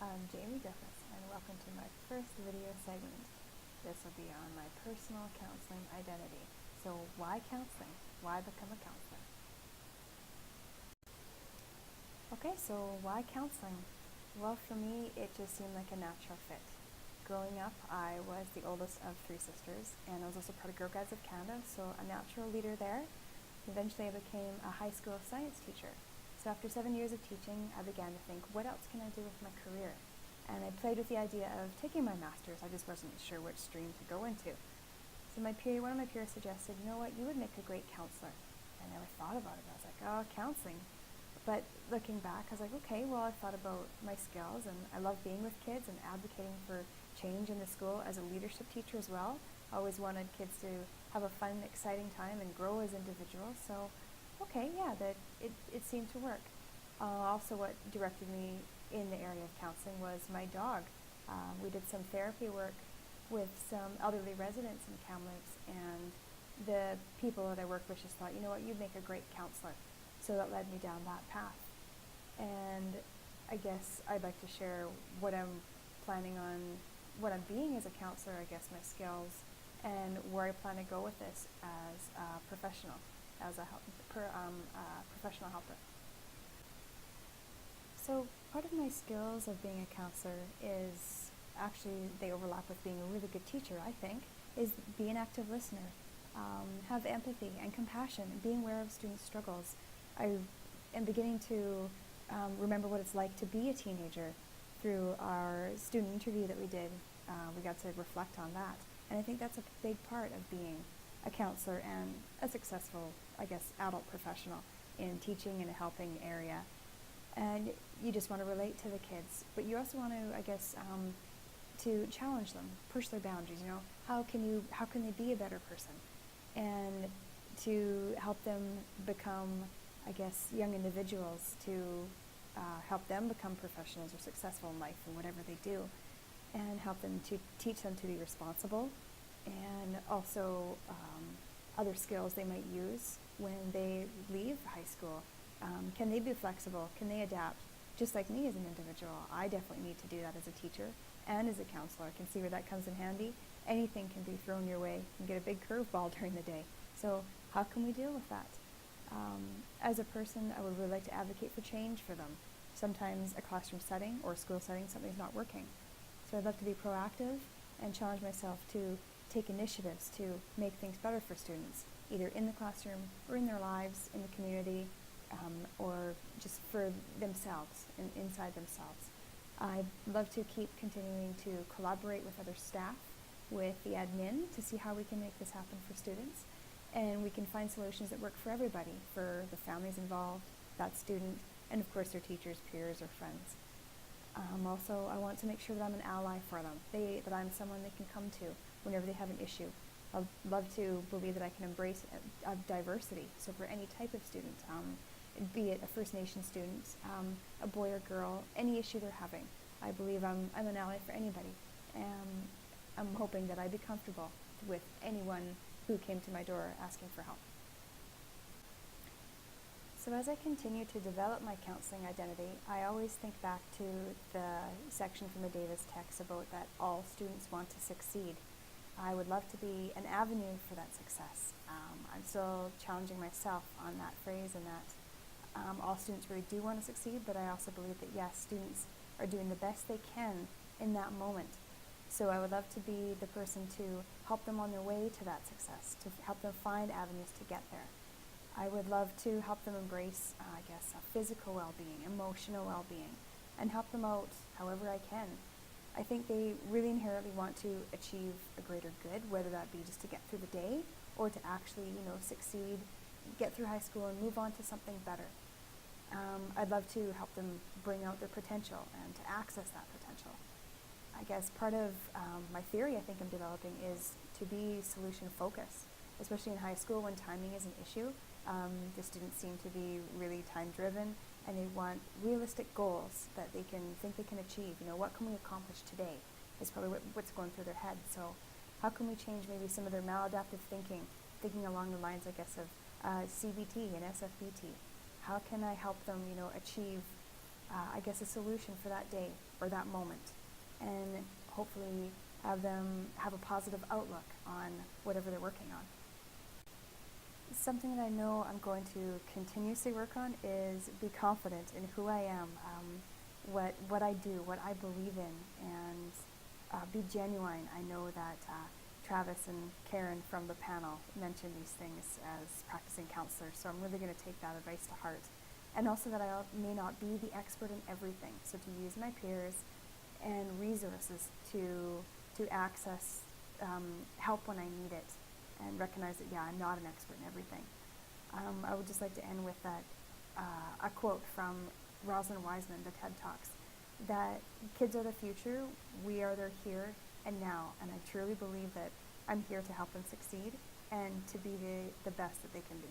I'm Jami, and welcome to my first video segment. This will be on my personal counseling identity. So why counseling? Why become a counselor? Okay, so why counseling? Well, for me, it just seemed like a natural fit. Growing up, I was the oldest of three sisters, and I was also part of Girl Guides of Canada, so a natural leader there. Eventually, I became a high school science teacher. So after 7 years of teaching, I began to think, what else can I do with my career? And I played with the idea of taking my master's. I just wasn't sure which stream to go into. So one of my peers suggested, you know what, you would make a great counselor. I never thought about it. I was like, oh, counseling. But looking back, I was like, okay, well, I thought about my skills, and I love being with kids and advocating for change in the school as a leadership teacher as well. I always wanted kids to have a fun, exciting time and grow as individuals. So, okay, yeah, it seemed to work. Also, what directed me in the area of counseling was my dog. We did some therapy work with some elderly residents in Kamloops, and the people that I worked with just thought, you know what, you'd make a great counselor. So that led me down that path. And I guess I'd like to share what I'm planning on, what I'm being as a counselor, I guess my skills, and where I plan to go with this as a professional, as a professional helper. So part of my skills of being a counselor is, actually they overlap with being a really good teacher, I think, is be an active listener, have empathy and compassion, and being aware of students' struggles. I am beginning to remember what it's like to be a teenager through our student interview that we did. We got to reflect on that. And I think that's a big part of being a counselor and a successful, I guess, adult professional in teaching in a helping area. And you just want to relate to the kids, but you also want to, I guess, to challenge them, push their boundaries. You know, how can they be a better person, and to help them become, I guess, young individuals, to help them become professionals or successful in life in whatever they do, and help them to teach them to be responsible, and also other skills they might use when they leave high school. Can they be flexible? Can they adapt? Just like me as an individual, I definitely need to do that as a teacher and as a counselor. I can see where that comes in handy. Anything can be thrown your way. You can get a big curveball during the day. So how can we deal with that? As a person, I would really like to advocate for change for them. Sometimes a classroom setting or a school setting, something's not working. So I'd love to be proactive and challenge myself to take initiatives to make things better for students, either in the classroom or in their lives, in the community, or just for themselves and inside themselves. I'd love to keep continuing to collaborate with other staff, with the admin, to see how we can make this happen for students, and we can find solutions that work for everybody, for the families involved, that student, and of course their teachers, peers, or friends. Also, I want to make sure that I'm an ally for them, that I'm someone they can come to whenever they have an issue. I'd love to believe that I can embrace diversity, so for any type of student, be it a First Nation student, a boy or girl, any issue they're having. I believe I'm an ally for anybody. I'm hoping that I'd be comfortable with anyone who came to my door asking for help. So as I continue to develop my counseling identity, I always think back to the section from the Davis text about that all students want to succeed. I would love to be an avenue for that success. I'm still challenging myself on that phrase, and that all students really do want to succeed, but I also believe that yes, students are doing the best they can in that moment. So I would love to be the person to help them on their way to that success, to help them find avenues to get there. I would love to help them embrace, physical well-being, emotional well-being, and help them out however I can. I think they really inherently want to achieve a greater good, whether that be just to get through the day or to actually, succeed, get through high school and move on to something better. I'd love to help them bring out their potential and to access that potential. I guess part of my theory I think I'm developing is to be solution focused, especially in high school when timing is an issue. The students seem to be really time driven, and they want realistic goals that they can think they can achieve. What can we accomplish today is probably what's going through their head. So how can we change maybe some of their maladaptive thinking along the lines, I guess, of CBT and SFBT? How can I help them, achieve I guess, a solution for that day or that moment, and hopefully have them have a positive outlook on whatever they're working on. Something that I know I'm going to continuously work on is be confident in who I am, what I do, what I believe in, and be genuine. I know that Travis and Karen from the panel mentioned these things as practicing counselors, so I'm really going to take that advice to heart. And also that I may not be the expert in everything, so to use my peers and resources to access help when I need it, and recognize that, yeah, I'm not an expert in everything. I would just like to end with that a quote from Rosalind Wiseman, the TED Talks, that kids are the future, we are their here and now, and I truly believe that I'm here to help them succeed and to be the best that they can be.